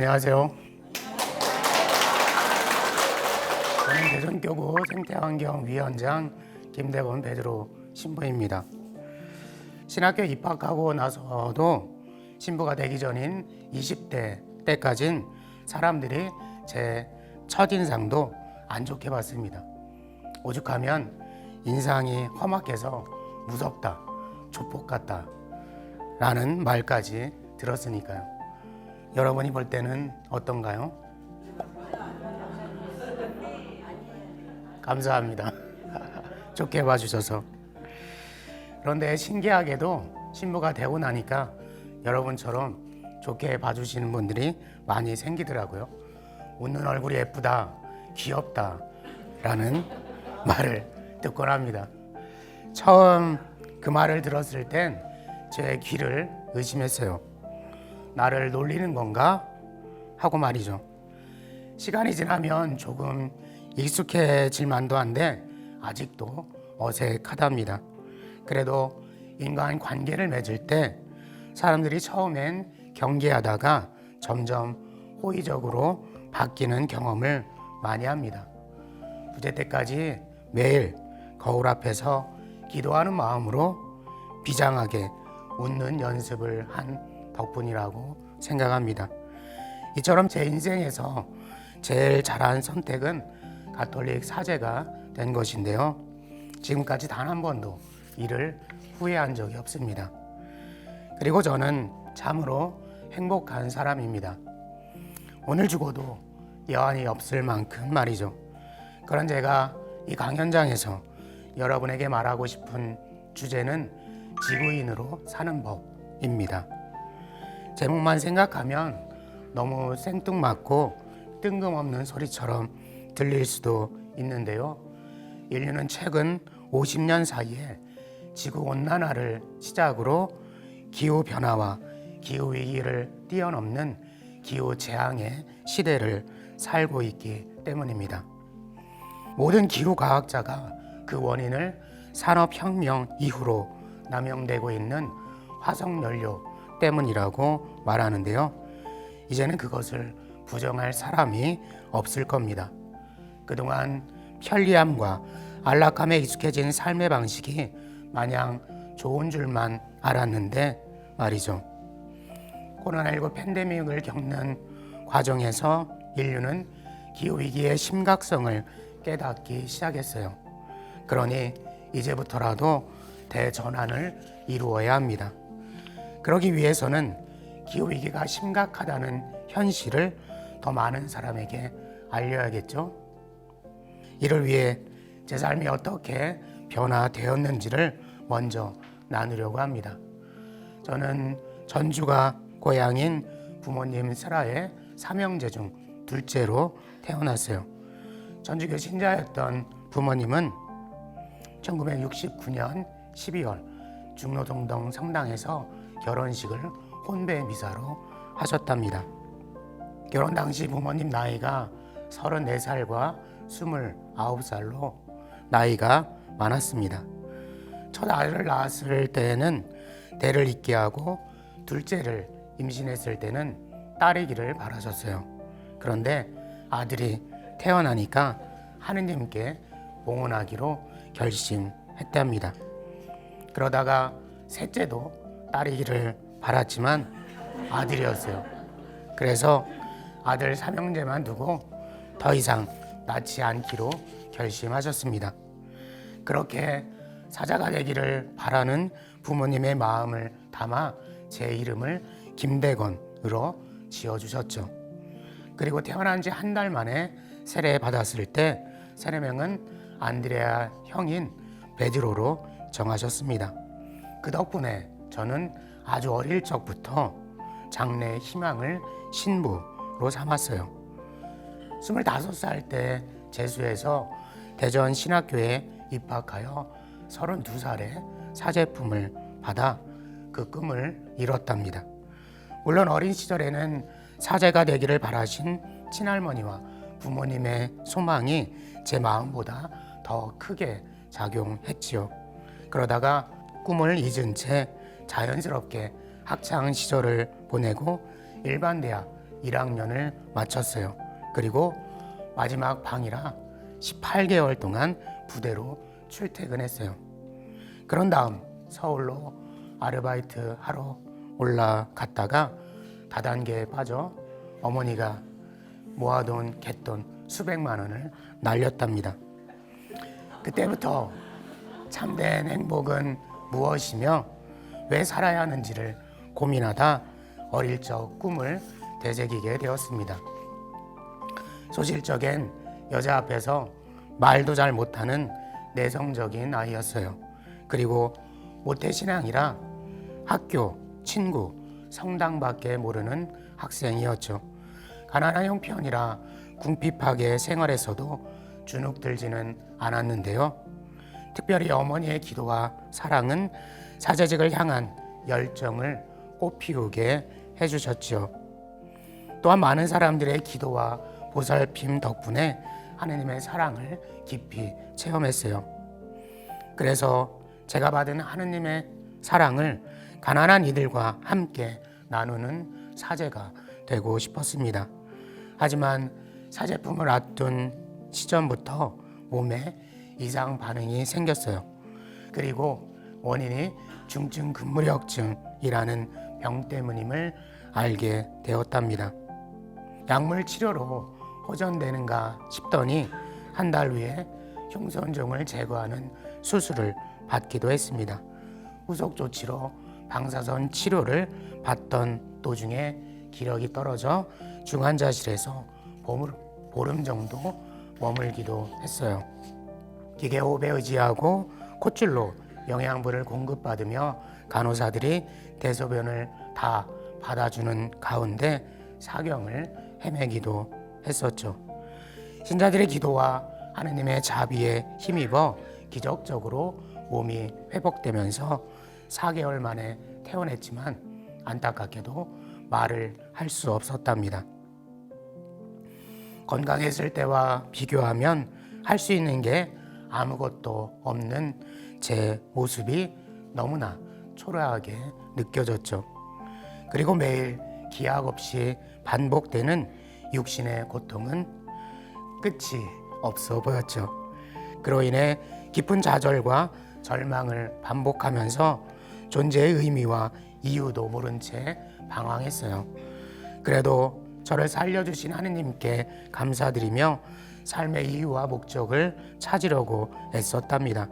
안녕하세요. 저는 대전교구 생태환경위원장 김대건 베드로 신부입니다. 신학교 입학하고 나서도 신부가 되기 전인 20대 때까진 사람들이 제 첫인상도 안 좋게 봤습니다. 오죽하면 인상이 험악해서 무섭다, 조폭 같다 라는 말까지 들었으니까요. 여러분이 볼 때는 어떤가요? 감사합니다. 좋게 봐주셔서. 그런데 신기하게도 신부가 되고 나니까 여러분처럼 좋게 봐주시는 분들이 많이 생기더라고요. 웃는 얼굴이 예쁘다, 귀엽다 라는 말을 듣곤 합니다. 처음 그 말을 들었을 땐 제 귀를 의심했어요. 나를 놀리는 건가? 하고 말이죠. 시간이 지나면 조금 익숙해질 만도 한데 아직도 어색하답니다. 그래도 인간 관계를 맺을 때 사람들이 처음엔 경계하다가 점점 호의적으로 바뀌는 경험을 많이 합니다. 부재 때까지 매일 거울 앞에서 기도하는 마음으로 비장하게 웃는 연습을 한 덕분이라고 생각합니다. 이처럼 제 인생에서 제일 잘한 선택은 가톨릭 사제가 된 것인데요. 지금까지 단 한 번도 이를 후회한 적이 없습니다. 그리고 저는 참으로 행복한 사람입니다. 오늘 죽어도 여한이 없을 만큼 말이죠. 그런 제가 이 강연장에서 여러분에게 말하고 싶은 주제는 지구인으로 사는 법입니다. 제목만 생각하면 너무 생뚱맞고 뜬금없는 소리처럼 들릴 수도 있는데요. 인류는 최근 50년 사이에 지구온난화를 시작으로 기후변화와 기후위기를 뛰어넘는 기후재앙의 시대를 살고 있기 때문입니다. 모든 기후과학자가 그 원인을 산업혁명 이후로 남용되고 있는 화석연료 때문이라고 말하는데요. 이제는 그것을 부정할 사람이 없을 겁니다. 그동안 편리함과 안락함에 익숙해진 삶의 방식이 마냥 좋은 줄만 알았는데 말이죠. 코로나19 팬데믹을 겪는 과정에서 인류는 기후위기의 심각성을 깨닫기 시작했어요. 그러니 이제부터라도 대전환을 이루어야 합니다. 그러기 위해서는 기후위기가 심각하다는 현실을 더 많은 사람에게 알려야겠죠. 이를 위해 제 삶이 어떻게 변화되었는지를 먼저 나누려고 합니다. 저는 전주가 고향인 부모님 슬하의 삼형제 중 둘째로 태어났어요. 전주교 신자였던 부모님은 1969년 12월 중로동동 성당에서 결혼식을 혼배 미사로 하셨답니다. 결혼 당시 부모님 나이가 34살과 29살로 나이가 많았습니다. 첫 아이를 낳았을 때는 대를 잇게 하고 둘째를 임신했을 때는 딸이기를 바라셨어요. 그런데 아들이 태어나니까 하느님께 봉헌하기로 결심했답니다. 그러다가 셋째도 딸이기를 바랐지만 아들이었어요. 그래서 아들 삼형제만 두고 더 이상 낳지 않기로 결심하셨습니다. 그렇게 사자가 되기를 바라는 부모님의 마음을 담아 제 이름을 김대건으로 지어주셨죠. 그리고 태어난 지 한 달 만에 세례받았을 때 세례명은 안드레아 형인 베드로로 정하셨습니다. 그 덕분에 저는 아주 어릴 적부터 장래의 희망을 신부로 삼았어요. 25살 때 재수해서 대전 신학교에 입학하여 32살에 사제품을 받아 그 꿈을 이뤘답니다. 물론 어린 시절에는 사제가 되기를 바라신 친할머니와 부모님의 소망이 제 마음보다 더 크게 작용했지요. 그러다가 꿈을 잊은 채 자연스럽게 학창 시절을 보내고 일반 대학 1학년을 마쳤어요. 그리고 마지막 방이라 18개월 동안 부대로 출퇴근했어요. 그런 다음 서울로 아르바이트 하러 올라갔다가 다단계에 빠져 어머니가 모아둔 갯돈 수백만 원을 날렸답니다. 그때부터 참된 행복은 무엇이며 왜 살아야 하는지를 고민하다 어릴 적 꿈을 되새기게 되었습니다. 소실적인 여자 앞에서 말도 잘 못하는 내성적인 아이였어요. 그리고 모태신앙이라 학교, 친구, 성당밖에 모르는 학생이었죠. 가난한 형편이라 궁핍하게 생활에서도 주눅들지는 않았는데요. 특별히 어머니의 기도와 사랑은 사제직을 향한 열정을 꽃피우게 해주셨지요. 또한 많은 사람들의 기도와 보살핌 덕분에 하느님의 사랑을 깊이 체험했어요. 그래서 제가 받은 하느님의 사랑을 가난한 이들과 함께 나누는 사제가 되고 싶었습니다. 하지만 사제품을 앞둔 시점부터 몸에 이상 반응이 생겼어요. 그리고 원인이 중증 근무력증이라는 병 때문임을 알게 되었답니다. 약물 치료로 호전되는가 싶더니 한 달 후에 흉선종을 제거하는 수술을 받기도 했습니다. 후속 조치로 방사선 치료를 받던 도중에 기력이 떨어져 중환자실에서 보름 정도 머물기도 했어요. 기계호흡에 의지하고 콧줄로 영양분을 공급받으며 간호사들이 대소변을 다 받아주는 가운데 사경을 헤매기도 했었죠. 신자들의 기도와 하느님의 자비에 힘입어 기적적으로 몸이 회복되면서 4개월 만에 퇴원했지만 안타깝게도 말을 할 수 없었답니다. 건강했을 때와 비교하면 할 수 있는 게 아무것도 없는 제 모습이 너무나 초라하게 느껴졌죠. 그리고 매일 기약 없이 반복되는 육신의 고통은 끝이 없어 보였죠. 그로 인해 깊은 좌절과 절망을 반복하면서 존재의 의미와 이유도 모른 채 방황했어요. 그래도 저를 살려주신 하느님께 감사드리며 삶의 이유와 목적을 찾으려고 애썼답니다.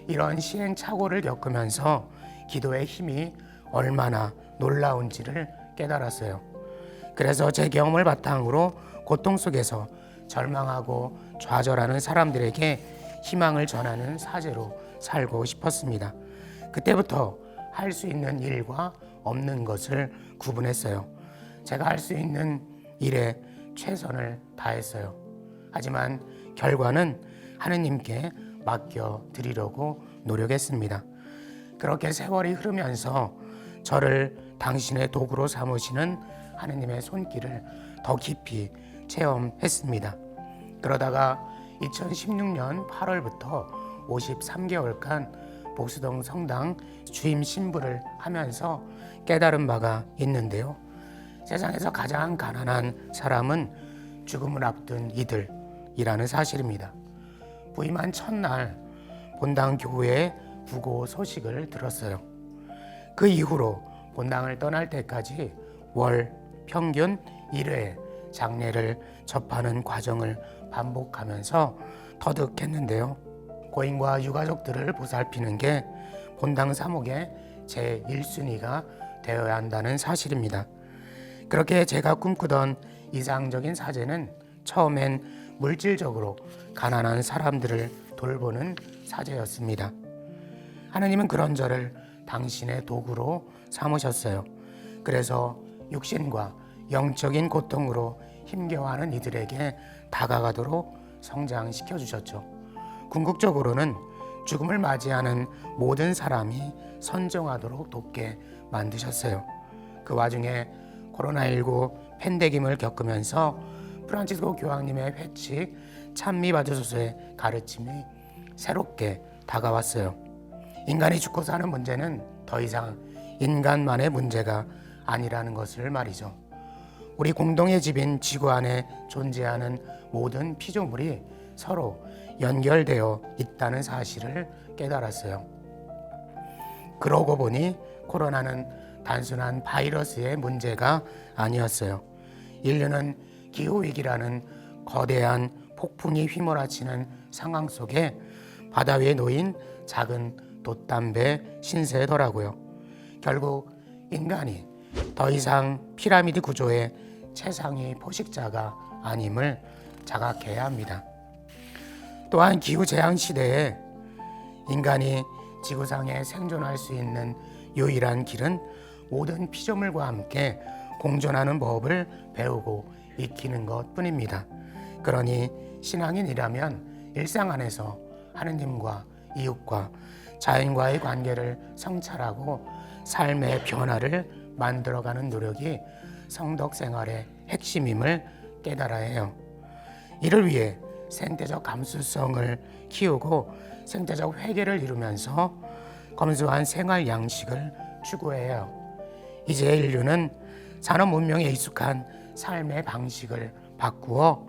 이런 시행착오를 겪으면서 기도의 힘이 얼마나 놀라운지를 깨달았어요. 그래서 제 경험을 바탕으로 고통 속에서 절망하고 좌절하는 사람들에게 희망을 전하는 사제로 살고 싶었습니다. 그때부터 할 수 있는 일과 없는 것을 구분했어요. 제가 할 수 있는 일에 최선을 다했어요. 하지만 결과는 하느님께 맡겨드리려고 노력했습니다. 그렇게 세월이 흐르면서 저를 당신의 도구로 삼으시는 하느님의 손길을 더 깊이 체험했습니다. 그러다가 2016년 8월부터 53개월간 복수동 성당 주임 신부를 하면서 깨달은 바가 있는데요. 세상에서 가장 가난한 사람은 죽음을 앞둔 이들이라는 사실입니다. 부임한 첫날 본당 교회에 부고 소식을 들었어요. 그 이후로 본당을 떠날 때까지 월 평균 1회 장례를 접하는 과정을 반복하면서 터득했는데요. 고인과 유가족들을 보살피는 게 본당 사목의 제 1순위가 되어야 한다는 사실입니다. 그렇게 제가 꿈꾸던 이상적인 사제는 처음엔 물질적으로 가난한 사람들을 돌보는 사제였습니다. 하느님은 그런 저를 당신의 도구로 삼으셨어요. 그래서 육신과 영적인 고통으로 힘겨워하는 이들에게 다가가도록 성장시켜 주셨죠. 궁극적으로는 죽음을 맞이하는 모든 사람이 선정하도록 돕게 만드셨어요. 그 와중에 코로나19 팬데믹을 겪으면서 프란치스코 교황님의 회칙 찬미받으소서의 가르침이 새롭게 다가왔어요. 인간이 죽고 사는 문제는 더 이상 인간만의 문제가 아니라는 것을 말이죠. 우리 공동의 집인 지구 안에 존재하는 모든 피조물이 서로 연결되어 있다는 사실을 깨달았어요. 그러고 보니 코로나는 단순한 바이러스의 문제가 아니었어요. 인류는 기후위기라는 거대한 폭풍이 휘몰아치는 상황 속에 바다 위에 놓인 작은 돛담배 신세더라고요. 결국 인간이 더 이상 피라미드 구조의 최상위 포식자가 아님을 자각해야 합니다. 또한 기후재앙 시대에 인간이 지구상에 생존할 수 있는 유일한 길은 모든 피조물과 함께 공존하는 법을 배우고 익히는 것뿐입니다. 그러니 신앙인이라면 일상 안에서 하느님과 이웃과 자연과의 관계를 성찰하고 삶의 변화를 만들어가는 노력이 성덕 생활의 핵심임을 깨달아야 해요. 이를 위해 생태적 감수성을 키우고 생태적 회개를 이루면서 검소한 생활 양식을 추구해야 해요. 이제 인류는 산업 문명에 익숙한 삶의 방식을 바꾸어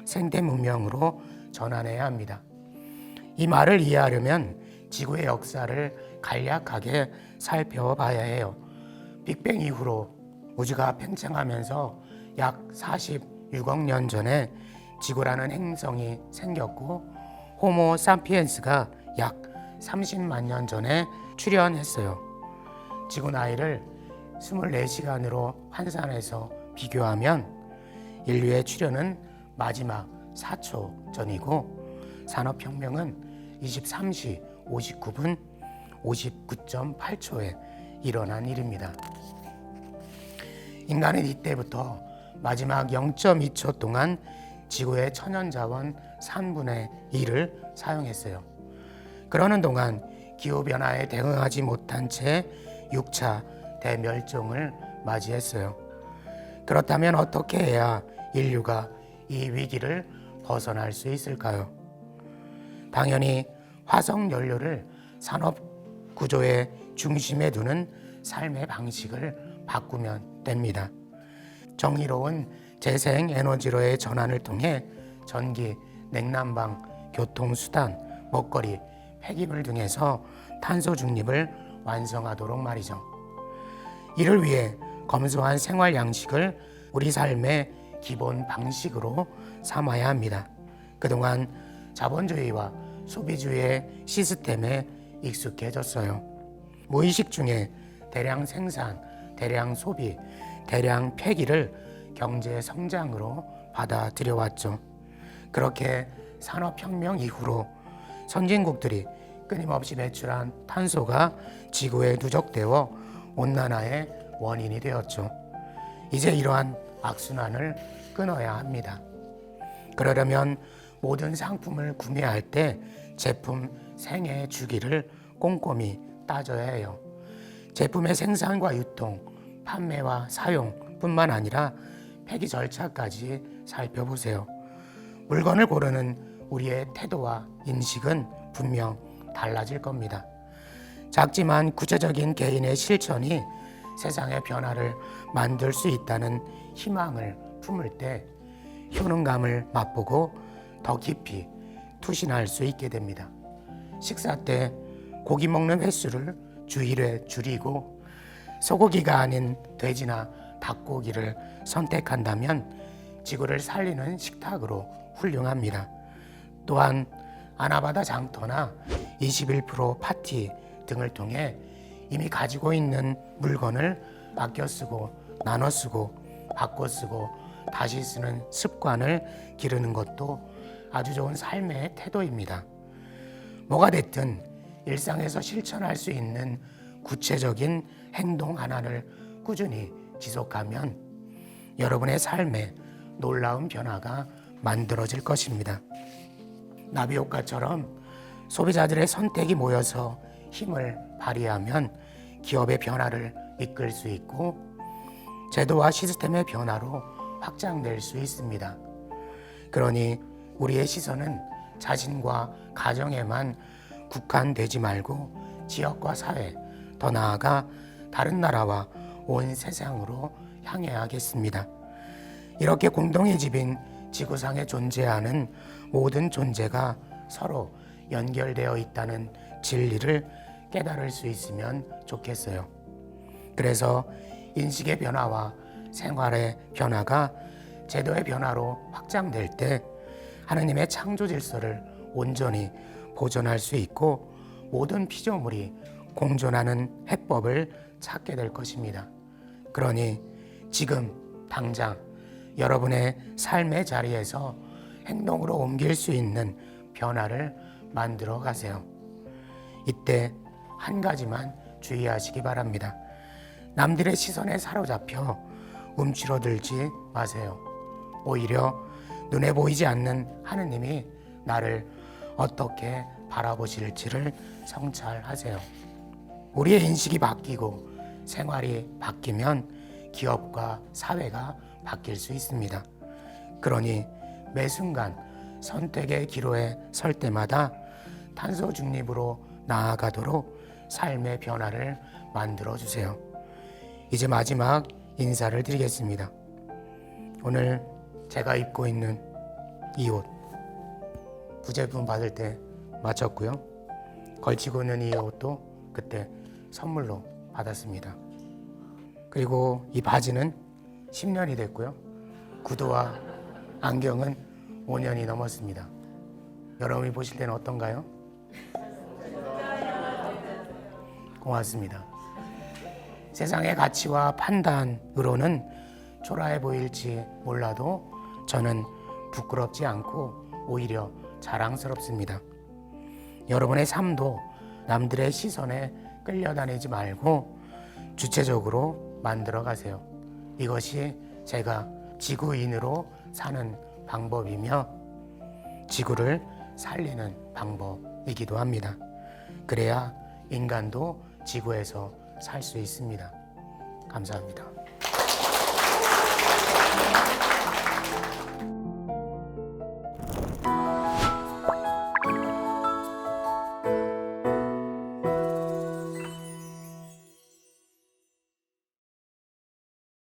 생태 문명으로 전환해야 합니다. 이 말을 이해하려면 지구의 역사를 간략하게 살펴봐야 해요. 빅뱅 이후로 우주가 팽창하면서 약 46억 년 전에 지구라는 행성이 생겼고 호모 사피엔스가 약 30만 년 전에 출현했어요. 지구 나이를 24시간으로 환산해서 비교하면 인류의 출현은 마지막 4초 전이고 산업혁명은 23시 59분 59.8초에 일어난 일입니다. 인간은 이때부터 마지막 0.2초 동안 지구의 천연자원 3분의 1을 사용했어요. 그러는 동안 기후변화에 대응하지 못한 채 6차 대멸종을 맞이했어요. 그렇다면 어떻게 해야 인류가 이 위기를 벗어날 수 있을까요? 당연히 화석 연료를 산업 구조의 중심에 두는 삶의 방식을 바꾸면 됩니다. 정의로운 재생 에너지로의 전환을 통해 전기, 냉난방, 교통수단, 먹거리, 폐기물 등에서 탄소 중립을 완성하도록 말이죠. 이를 위해 검소한 생활 양식을 우리 삶의 기본 방식으로 삼아야 합니다. 그동안 자본주의와 소비주의의 시스템에 익숙해졌어요. 무의식 중에 대량 생산, 대량 소비, 대량 폐기를 경제 성장으로 받아들여왔죠. 그렇게 산업혁명 이후로 선진국들이 끊임없이 배출한 탄소가 지구에 누적되어 온난화의 원인이 되었죠. 이제 이러한 악순환을 끊어야 합니다. 그러려면 모든 상품을 구매할 때 제품 생애 주기를 꼼꼼히 따져야 해요. 제품의 생산과 유통, 판매와 사용뿐만 아니라 폐기 절차까지 살펴보세요. 물건을 고르는 우리의 태도와 인식은 분명 달라질 겁니다. 작지만 구체적인 개인의 실천이 세상의 변화를 만들 수 있다는 희망을 품을 때 효능감을 맛보고 더 깊이 투신할 수 있게 됩니다. 식사 때 고기 먹는 횟수를 주 1회 줄이고 소고기가 아닌 돼지나 닭고기를 선택한다면 지구를 살리는 식탁으로 훌륭합니다. 또한 아나바다 장터나 21% 파티 등을 통해 이미 가지고 있는 물건을 아껴 쓰고 나눠 쓰고 바꿔 쓰고 다시 쓰는 습관을 기르는 것도 아주 좋은 삶의 태도입니다. 뭐가 됐든 일상에서 실천할 수 있는 구체적인 행동 하나를 꾸준히 지속하면 여러분의 삶에 놀라운 변화가 만들어질 것입니다. 나비 효과처럼 소비자들의 선택이 모여서 힘을 발휘하면 기업의 변화를 이끌 수 있고 제도와 시스템의 변화로 확장될 수 있습니다. 그러니 우리의 시선은 자신과 가정에만 국한되지 말고 지역과 사회, 더 나아가 다른 나라와 온 세상으로 향해야겠습니다. 이렇게 공동의 집인 지구상에 존재하는 모든 존재가 서로 연결되어 있다는 진리를 깨달을 수 있으면 좋겠어요. 그래서 인식의 변화와 생활의 변화가 제도의 변화로 확장될 때 하느님의 창조 질서를 온전히 보존할 수 있고 모든 피조물이 공존하는 해법을 찾게 될 것입니다. 그러니 지금 당장 여러분의 삶의 자리에서 행동으로 옮길 수 있는 변화를 만들어 가세요. 이때 한 가지만 주의하시기 바랍니다. 남들의 시선에 사로잡혀 움츠러들지 마세요. 오히려 눈에 보이지 않는 하느님이 나를 어떻게 바라보실지를 성찰하세요. 우리의 인식이 바뀌고 생활이 바뀌면 기업과 사회가 바뀔 수 있습니다. 그러니 매 순간 선택의 기로에 설 때마다 탄소 중립으로 나아가도록 삶의 변화를 만들어 주세요. 이제 마지막 인사를 드리겠습니다. 오늘 제가 입고 있는 이 옷 부제품 받을 때 맞췄고요. 걸치고 있는 이 옷도 그때 선물로 받았습니다. 그리고 이 바지는 10년이 됐고요. 구두와 안경은 5년이 넘었습니다. 여러분이 보실 때는 어떤가요? 고맙습니다. 세상의 가치와 판단으로는 초라해 보일지 몰라도 저는 부끄럽지 않고 오히려 자랑스럽습니다. 여러분의 삶도 남들의 시선에 끌려다니지 말고 주체적으로 만들어 가세요. 이것이 제가 지구인으로 사는 방법이며 지구를 살리는 방법이기도 합니다. 그래야 인간도 지구에서 살 수 있습니다. 감사합니다.